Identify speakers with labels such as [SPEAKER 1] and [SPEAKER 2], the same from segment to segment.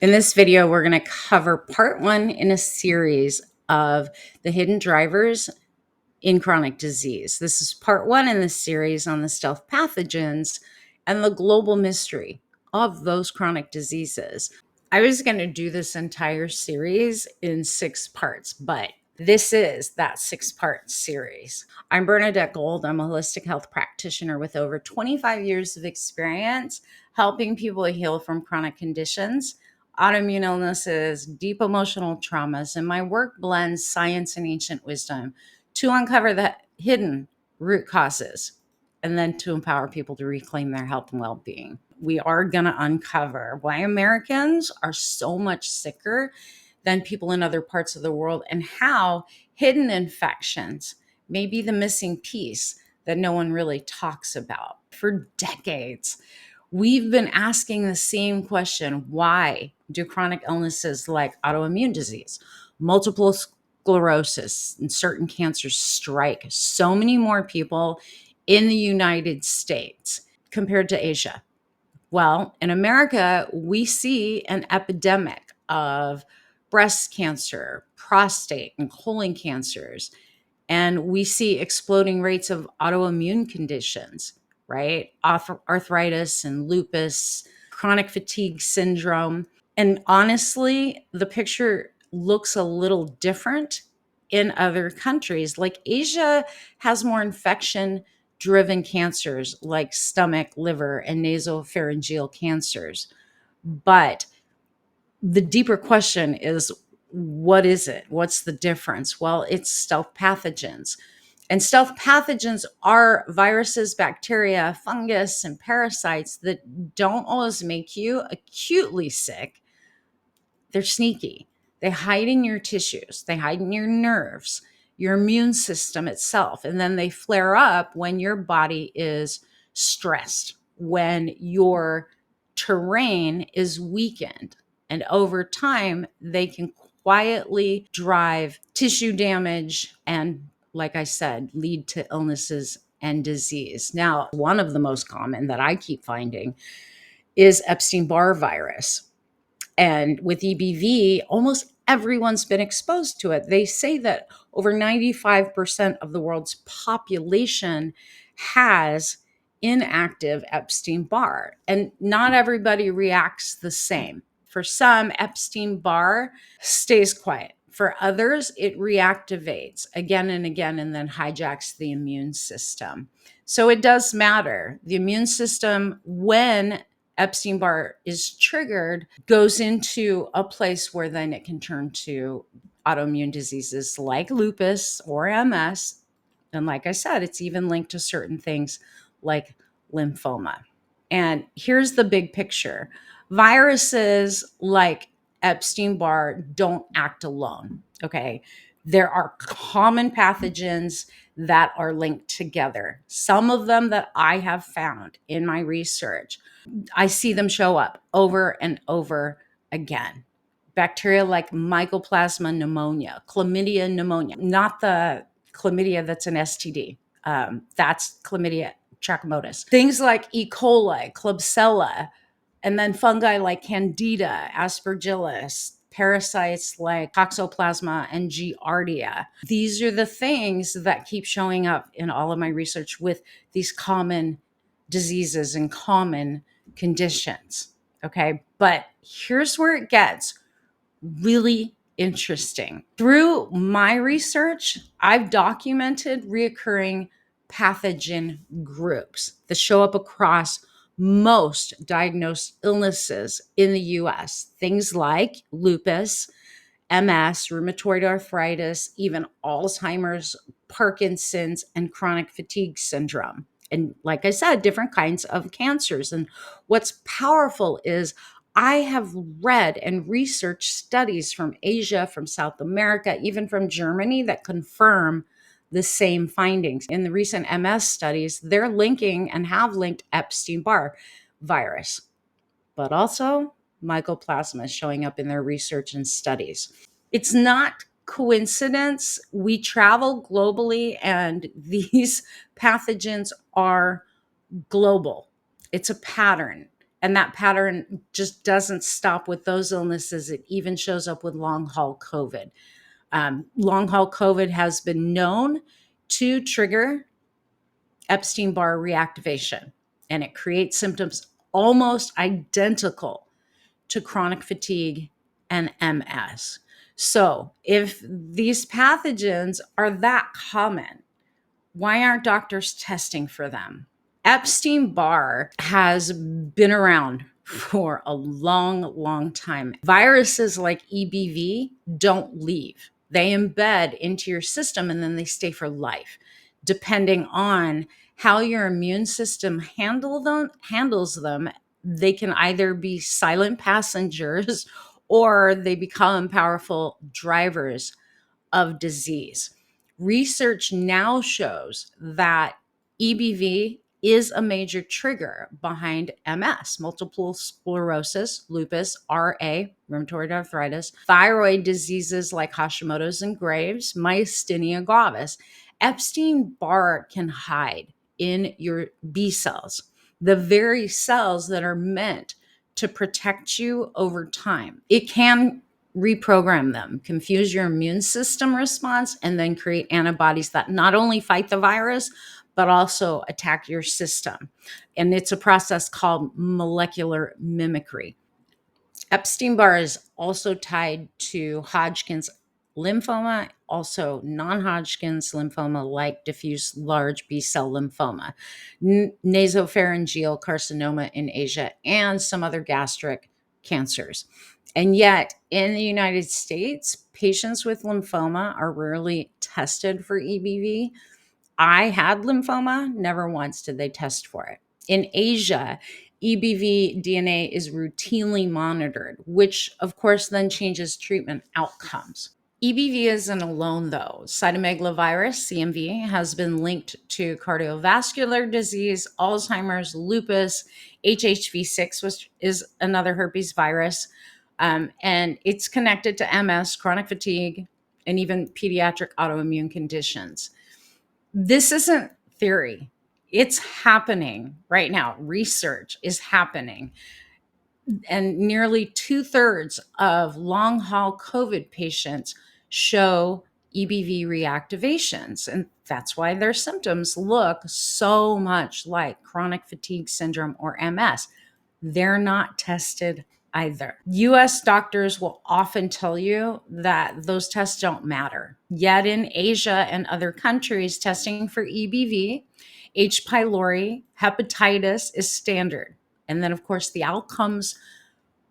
[SPEAKER 1] In this video, we're going to cover part one in a series of the hidden drivers in chronic disease. This is part one in the series on the stealth pathogens and the global mystery of those chronic diseases. I was going to do this entire series in 6 parts, but this is that 6-part series. I'm Bernadette Gold. I'm a holistic health practitioner with over 25 years of experience helping people heal from chronic conditions, autoimmune illnesses, deep emotional traumas, and my work blends science and ancient wisdom to uncover the hidden root causes and then to empower people to reclaim their health and well-being. We are going to uncover why Americans are so much sicker than people in other parts of the world and how hidden infections may be the missing piece that no one really talks about. For decades, we've been asking the same question: why do chronic illnesses like autoimmune disease, multiple sclerosis, and certain cancers strike so many more people in the United States compared to Asia? Well, in America, we see an epidemic of breast cancer, prostate, and colon cancers. And we see exploding rates of autoimmune conditions, right? Arthritis and lupus, chronic fatigue syndrome. And honestly, the picture looks a little different in other countries. Like Asia has more infection driven cancers like stomach, liver, and nasopharyngeal cancers. But the deeper question is, what is it? What's the difference? Well, it's stealth pathogens. And stealth pathogens are viruses, bacteria, fungus, and parasites that don't always make you acutely sick. They're sneaky. They hide in your tissues, they hide in your nerves, your immune system itself. And then they flare up when your body is stressed, when your terrain is weakened. And over time, they can quietly drive tissue damage and, like I said, lead to illnesses and disease. Now, one of the most common that I keep finding is Epstein-Barr virus. And with EBV, almost everyone's been exposed to it. They say that over 95% of the world's population has inactive Epstein-Barr, and not everybody reacts the same. For some, Epstein-Barr stays quiet. For others, it reactivates again and again and then hijacks the immune system. So it does matter. The immune system, when Epstein-Barr is triggered, goes into a place where then it can turn to autoimmune diseases like lupus or MS. And like I said, it's even linked to certain things like lymphoma. And here's the big picture. Viruses like Epstein-Barr don't act alone, okay? There are common pathogens that are linked together. Some of them that I have found in my research, I see them show up over and over again. Bacteria like Mycoplasma pneumonia, Chlamydia pneumonia, not the chlamydia that's an STD. That's Chlamydia trachomatis. Things like E. coli, Klebsiella, and then fungi like Candida, Aspergillus, parasites like Toxoplasma and Giardia. These are the things that keep showing up in all of my research with these common diseases and common conditions. Okay. But here's where it gets really interesting. Through my research, I've documented reoccurring pathogen groups that show up across most diagnosed illnesses in the US. Things like lupus, MS, rheumatoid arthritis, even Alzheimer's, Parkinson's, and chronic fatigue syndrome. And like I said, different kinds of cancers. And what's powerful is I have read and researched studies from Asia, from South America, even from Germany that confirm the same findings. In the recent MS studies, they're linking and have linked Epstein-Barr virus, but also Mycoplasma is showing up in their research and studies. It's not coincidence. We travel globally, and these pathogens are global. It's a pattern. And that pattern just doesn't stop with those illnesses. It even shows up with long haul COVID. Long haul COVID has been known to trigger Epstein Barr reactivation, and it creates symptoms almost identical to chronic fatigue and MS. So, if these pathogens are that common, why aren't doctors testing for them? Epstein Barr has been around for a long, long time. Viruses like EBV don't leave, they embed into your system and then they stay for life, depending on how your immune system handles them. They can either be silent passengers or they become powerful drivers of disease. Research now shows that EBV is a major trigger behind MS, multiple sclerosis, lupus, RA, rheumatoid arthritis, thyroid diseases like Hashimoto's and Graves', myasthenia gravis. Epstein-Barr can hide in your B cells, the very cells that are meant to protect you over time. It can reprogram them, confuse your immune system response, and then create antibodies that not only fight the virus, but also attack your system. And it's a process called molecular mimicry. Epstein-Barr is also tied to Hodgkin's lymphoma, also non-Hodgkin's lymphoma like diffuse large B-cell lymphoma, nasopharyngeal carcinoma in Asia, and some other gastric cancers. And yet, in the United States, patients with lymphoma are rarely tested for EBV. I had lymphoma, never once did they test for it. In Asia, EBV DNA is routinely monitored, which of course then changes treatment outcomes. EBV isn't alone though. Cytomegalovirus, CMV, has been linked to cardiovascular disease, Alzheimer's, lupus, HHV6, which is another herpes virus, and it's connected to MS, chronic fatigue, and even pediatric autoimmune conditions. This isn't theory. It's happening right now. Research is happening. And nearly 2/3 of long haul COVID patients show EBV reactivations. And that's why their symptoms look so much like chronic fatigue syndrome or MS. They're not tested either. US doctors will often tell you that those tests don't matter. Yet in Asia and other countries, testing for EBV, H. pylori, hepatitis is standard. And then, of course, the outcomes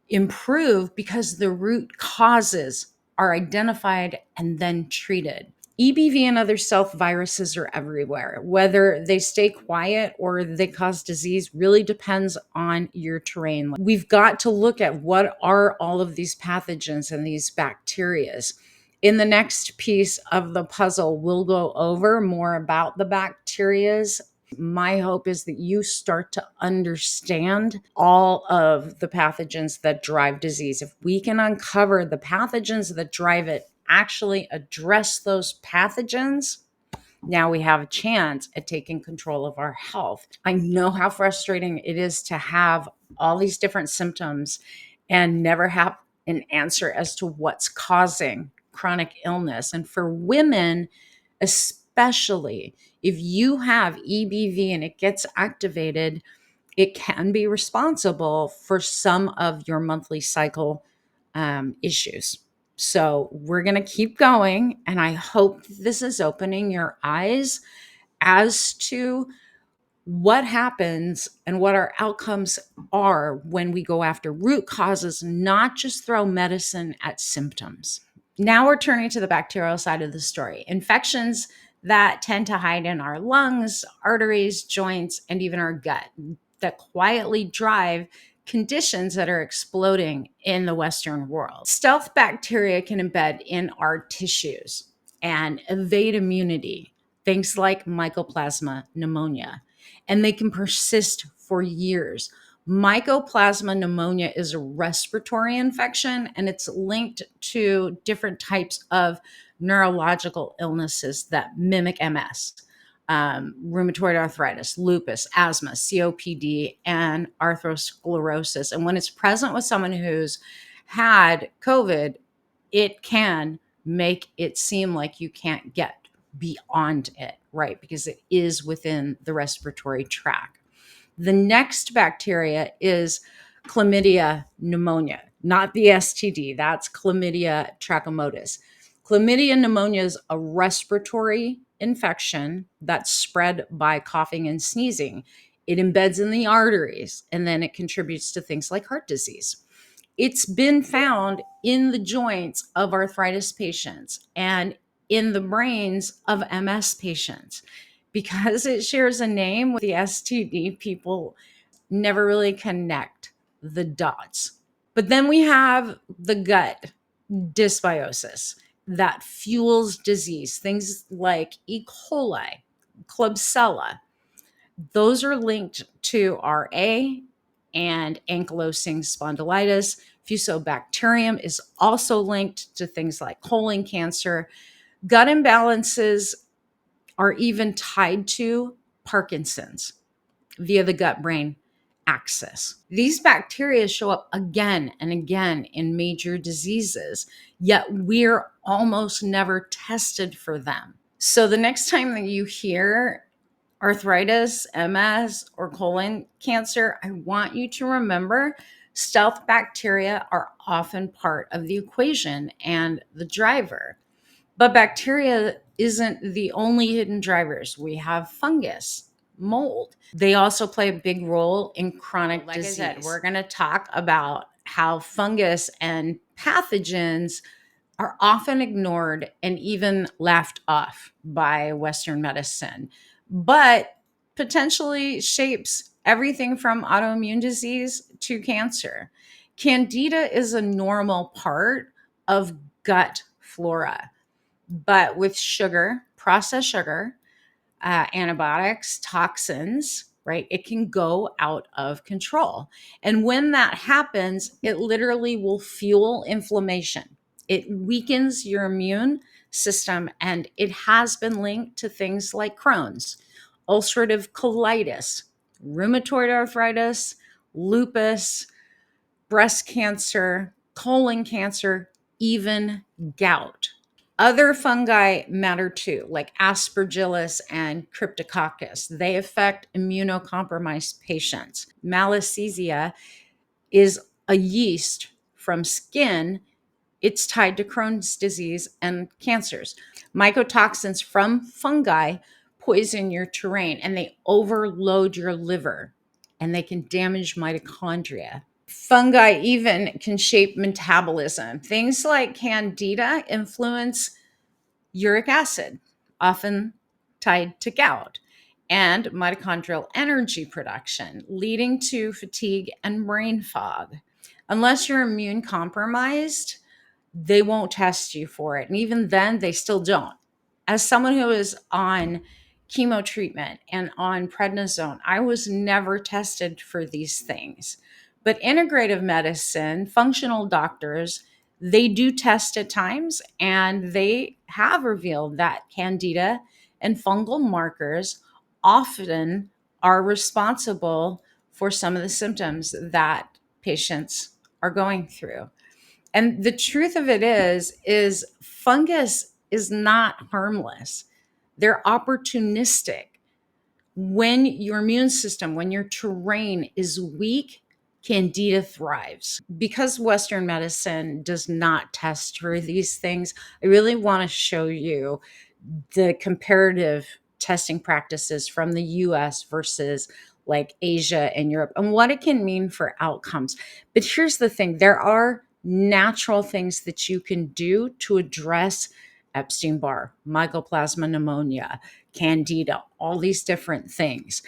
[SPEAKER 1] improve because the root causes are identified and then treated. EBV and other self viruses are everywhere. Whether they stay quiet or they cause disease really depends on your terrain. We've got to look at what are all of these pathogens and these bacterias. In the next piece of the puzzle, we'll go over more about the bacterias. My hope is that you start to understand all of the pathogens that drive disease. If we can uncover the pathogens that drive it, actually address those pathogens, now we have a chance at taking control of our health. I know how frustrating it is to have all these different symptoms and never have an answer as to what's causing chronic illness. And for women, especially if you have EBV and it gets activated, it can be responsible for some of your monthly cycle issues. So we're going to keep going. And I hope this is opening your eyes as to what happens and what our outcomes are when we go after root causes, not just throw medicine at symptoms. Now we're turning to the bacterial side of the story. Infections that tend to hide in our lungs, arteries, joints, and even our gut that quietly drive conditions that are exploding in the Western world. Stealth bacteria can embed in our tissues and evade immunity, things like Mycoplasma pneumonia, and they can persist for years. Mycoplasma pneumonia is a respiratory infection, and it's linked to different types of neurological illnesses that mimic MS. rheumatoid arthritis, lupus, asthma, COPD, and atherosclerosis. And when it's present with someone who's had COVID, it can make it seem like you can't get beyond it, right? Because it is within the respiratory tract. The next bacteria is Chlamydia pneumonia, not the STD. That's Chlamydia trachomatis. Chlamydia pneumonia is a respiratory infection that's spread by coughing and sneezing. It embeds in the arteries, and then it contributes to things like heart disease. It's been found in the joints of arthritis patients and in the brains of MS patients. Because it shares a name with the STD, people never really connect the dots. But then we have the gut dysbiosis that fuels disease, things like E. coli, Klebsiella. Those are linked to RA and ankylosing spondylitis. Fusobacterium is also linked to things like colon cancer. Gut imbalances are even tied to Parkinson's via the gut-brain axis. These bacteria show up again and again in major diseases, yet we're almost never tested for them. So the next time that you hear arthritis, MS, or colon cancer, I want you to remember stealth bacteria are often part of the equation and the driver. But bacteria isn't the only hidden drivers. We have fungus, mold. They also play a big role in chronic disease. I said, we're going to talk about how fungus and pathogens are often ignored and even laughed off by Western medicine, but potentially shapes everything from autoimmune disease to cancer. Candida is a normal part of gut flora, but with sugar, processed sugar, antibiotics, toxins, right, it can go out of control. And when that happens, it literally will fuel inflammation. It weakens your immune system, and it has been linked to things like Crohn's, ulcerative colitis, rheumatoid arthritis, lupus, breast cancer, colon cancer, even gout. Other fungi matter too, like Aspergillus and Cryptococcus. They affect immunocompromised patients. Malassezia is a yeast from skin. It's tied to Crohn's disease and cancers. Mycotoxins from fungi poison your terrain, and they overload your liver, and they can damage mitochondria. Fungi even can shape metabolism. Things like Candida influence uric acid, often tied to gout, and mitochondrial energy production, leading to fatigue and brain fog. Unless you're immune compromised, they won't test you for it. And even then, they still don't. As someone who is on chemo treatment and on prednisone, I was never tested for these things. But integrative medicine, functional doctors, they do test at times, and they have revealed that candida and fungal markers often are responsible for some of the symptoms that patients are going through. And the truth of it is fungus is not harmless. They're opportunistic. When your immune system, when your terrain is weak, Candida thrives. Because Western medicine does not test for these things, I really want to show you the comparative testing practices from the US versus like Asia and Europe and what it can mean for outcomes. But here's the thing, there are natural things that you can do to address Epstein Barr, Mycoplasma pneumonia, Candida, all these different things.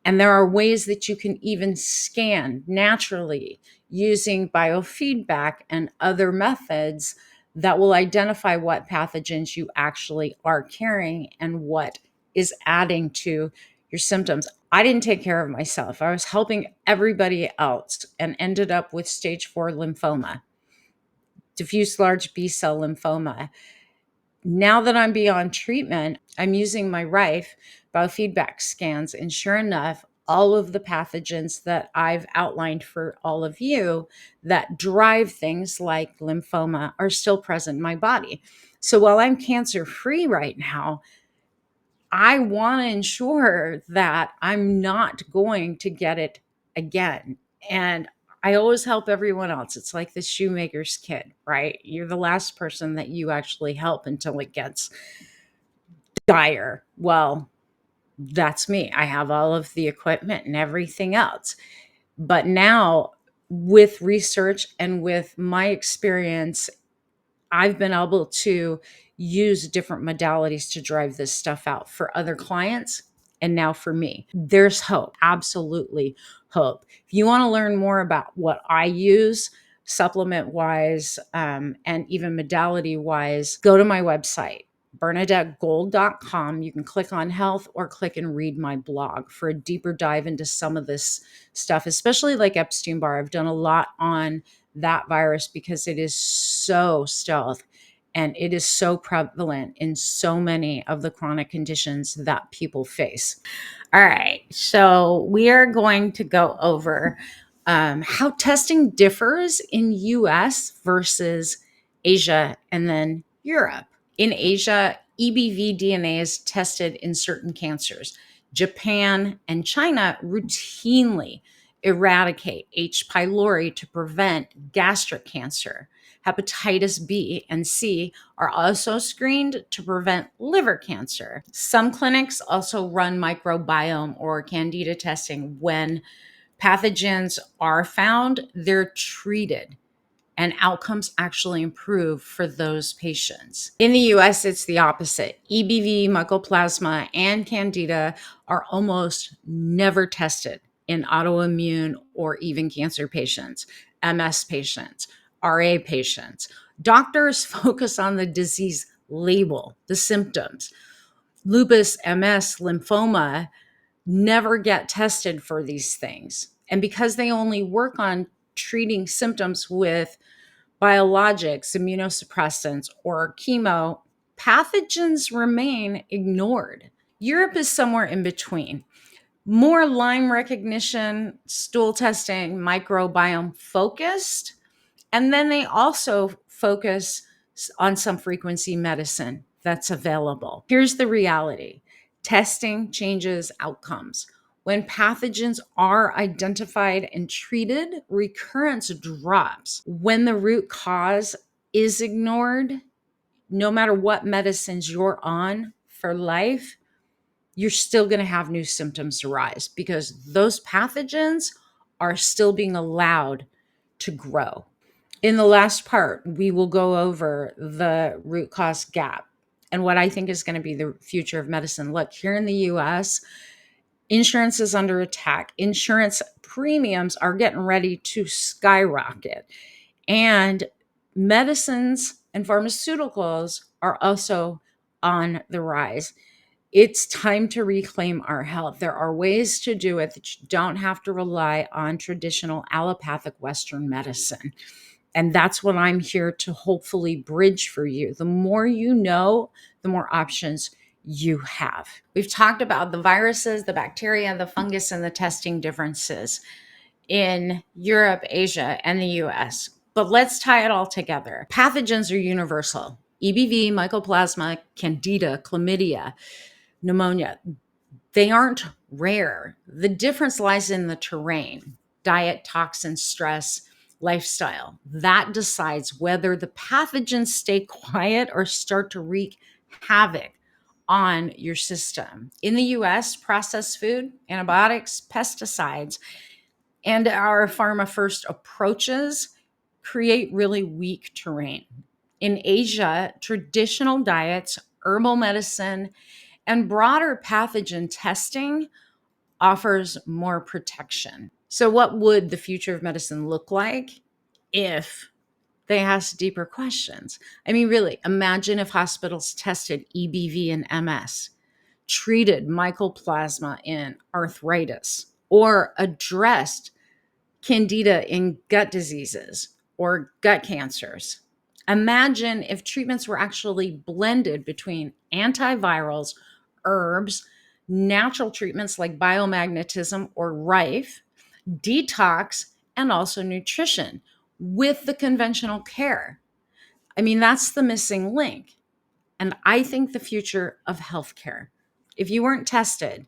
[SPEAKER 1] And there are ways that you can even scan naturally using biofeedback and other methods that will identify what pathogens you actually are carrying and what is adding to your symptoms. I didn't take care of myself. I was helping everybody else and ended up with stage 4 lymphoma, diffuse large B-cell lymphoma. Now that I'm beyond treatment, I'm using my Rife biofeedback scans. And sure enough, all of the pathogens that I've outlined for all of you that drive things like lymphoma are still present in my body. So while I'm cancer free right now, I want to ensure that I'm not going to get it again. And I always help everyone else. It's like the shoemaker's kid, right? You're the last person that you actually help until it gets dire. Well, that's me. I have all of the equipment and everything else. But now, with research and with my experience, I've been able to use different modalities to drive this stuff out for other clients. And now for me, there's hope, absolutely hope. If you want to learn more about what I use, supplement wise, and even modality wise, go to my website, bernadettegold.com. You can click on health or click and read my blog for a deeper dive into some of this stuff, especially like Epstein Barr. I've done a lot on that virus because it is so stealth and it is so prevalent in so many of the chronic conditions that people face. All right, so we are going to go over how testing differs in US versus Asia and then Europe. In Asia, EBV DNA is tested in certain cancers. Japan and China routinely eradicate H. pylori to prevent gastric cancer. Hepatitis B and C are also screened to prevent liver cancer. Some clinics also run microbiome or Candida testing. When pathogens are found, they're treated and outcomes actually improve for those patients. In the US, it's the opposite. EBV, Mycoplasma, and Candida are almost never tested in autoimmune or even cancer patients, MS patients, RA patients. Doctors focus on the disease label, the symptoms. Lupus, MS, lymphoma never get tested for these things. And because they only work on treating symptoms with biologics, immunosuppressants, or chemo, pathogens remain ignored. Europe is somewhere in between. More Lyme recognition, stool testing, microbiome focused, and then they also focus on some frequency medicine that's available. Here's the reality: testing changes outcomes. When pathogens are identified and treated, recurrence drops. When the root cause is ignored, no matter what medicines you're on for life, you're still going to have new symptoms arise because those pathogens are still being allowed to grow. In the last part, we will go over the root cause gap and what I think is going to be the future of medicine. Look, here in the US, insurance is under attack. Insurance premiums are getting ready to skyrocket. And medicines and pharmaceuticals are also on the rise. It's time to reclaim our health. There are ways to do it that you don't have to rely on traditional allopathic Western medicine. And that's what I'm here to hopefully bridge for you. The more you know, the more options you have. We've talked about the viruses, the bacteria, the fungus, and the testing differences in Europe, Asia, and the US. But let's tie it all together. Pathogens are universal. EBV, Mycoplasma, Candida, Chlamydia, pneumonia, they aren't rare. The difference lies in the terrain, diet, toxins, stress, lifestyle. That decides whether the pathogens stay quiet or start to wreak havoc on your system. In the US, processed food, antibiotics, pesticides, and our pharma first approaches create really weak terrain. In Asia, traditional diets, herbal medicine, and broader pathogen testing offers more protection. So, what would the future of medicine look like if they asked deeper questions? I mean, really, imagine if hospitals tested EBV in MS, treated mycoplasma in arthritis, or addressed candida in gut diseases or gut cancers. Imagine if treatments were actually blended between antivirals, herbs, natural treatments like biomagnetism or Rife, detox, and also nutrition with the conventional care. I mean, that's the missing link. And I think the future of healthcare. If you weren't tested,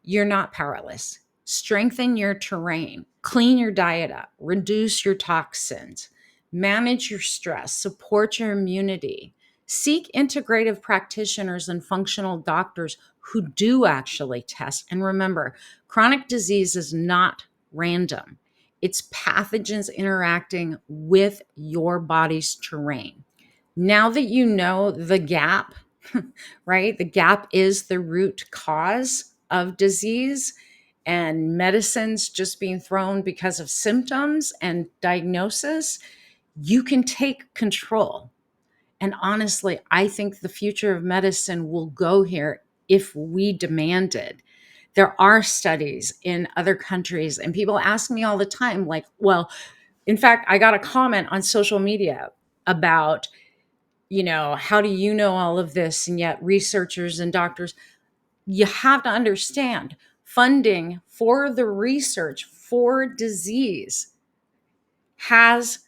[SPEAKER 1] you're not powerless. Strengthen your terrain, clean your diet up, reduce your toxins, manage your stress, support your immunity. Seek integrative practitioners and functional doctors who do actually test. And remember, chronic disease is not random, it's pathogens interacting with your body's terrain. Now that you know the gap, right? The gap is the root cause of disease, and medicines just being thrown because of symptoms and diagnosis. You can take control. And honestly, I think the future of medicine will go here if we demand it. There are studies in other countries, and people ask me all the time, like, well, in fact, I got a comment on social media about, how do you know all of this? And yet researchers and doctors, you have to understand funding for the research for disease has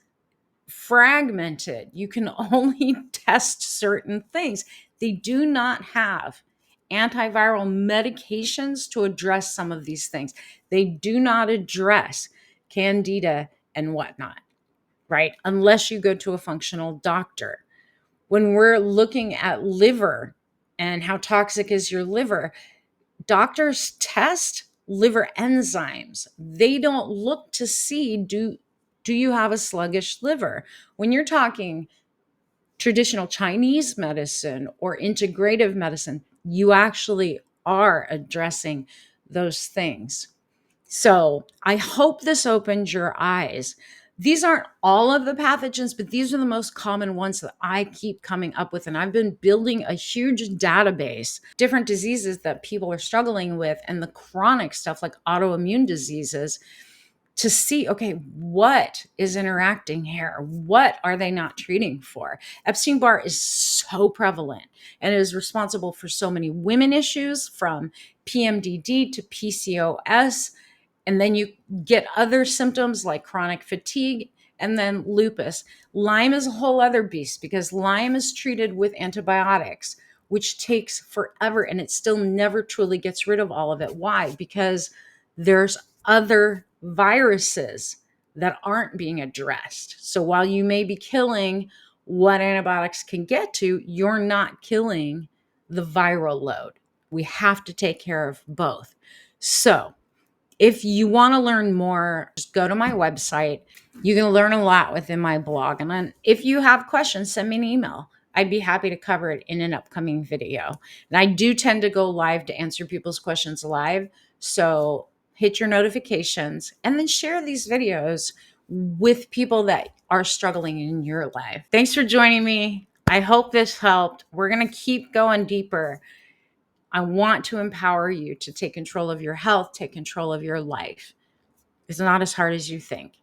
[SPEAKER 1] fragmented. You can only test certain things. They do not have antiviral medications to address some of these things. They do not address candida and whatnot, right? Unless you go to a functional doctor. When we're looking at liver and how toxic is your liver, doctors test liver enzymes. They don't look to see, do you have a sluggish liver? When you're talking traditional Chinese medicine or integrative medicine, you actually are addressing those things. So I hope this opens your eyes. These aren't all of the pathogens, but these are the most common ones that I keep coming up with. And I've been building a huge database, different diseases that people are struggling with, and the chronic stuff like autoimmune diseases, to see, okay, what is interacting here? What are they not treating for? Epstein Barr is so prevalent and is responsible for so many women issues, from PMDD to PCOS. And then you get other symptoms like chronic fatigue and then lupus. Lyme is a whole other beast because Lyme is treated with antibiotics, which takes forever, and it still never truly gets rid of all of it. Why? Because there's other viruses that aren't being addressed. So while you may be killing what antibiotics can get to, you're not killing the viral load. We have to take care of both. So if you want to learn more, just go to my website. You can learn a lot within my blog. And then if you have questions, send me an email. I'd be happy to cover it in an upcoming video. And I do tend to go live to answer people's questions live. So hit your notifications and then share these videos with people that are struggling in your life. Thanks for joining me. I hope this helped. We're going to keep going deeper. I want to empower you to take control of your health, take control of your life. It's not as hard as you think.